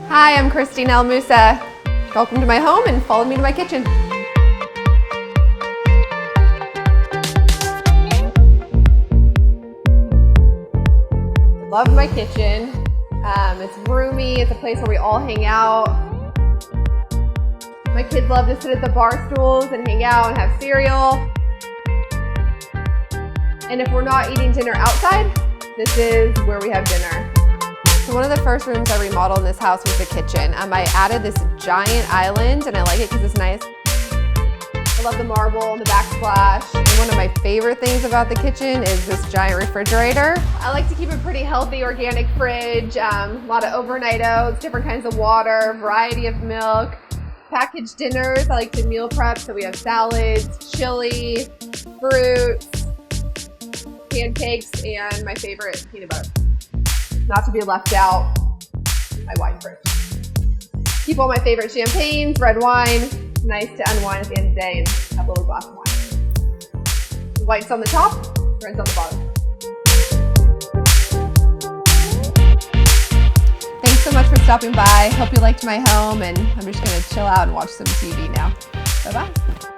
Hi, I'm Christina El Moussa. Welcome to my home and follow me to my kitchen. Love my kitchen. It's roomy, it's a place where we all hang out. My kids love to sit at the bar stools and hang out and have cereal. And if we're not eating dinner outside, this is where we have dinner. So one of the first rooms I remodeled in this house was the kitchen. I added this giant island and I like it because it's nice. I love the marble and the backsplash. And one of my favorite things about the kitchen is this giant refrigerator. I like to keep a pretty healthy organic fridge, a lot of overnight oats, different kinds of water, variety of milk, packaged dinners. I like to meal prep, so we have salads, chili, fruits, pancakes, and my favorite, peanut butter. Not to be left out, my wine fridge. Keep all my favorite champagnes, red wine. Nice to unwind at the end of the day and have a little glass of wine. Whites on the top, reds on the bottom. Thanks so much for stopping by. Hope you liked my home, and I'm just gonna chill out and watch some TV now. Bye-bye.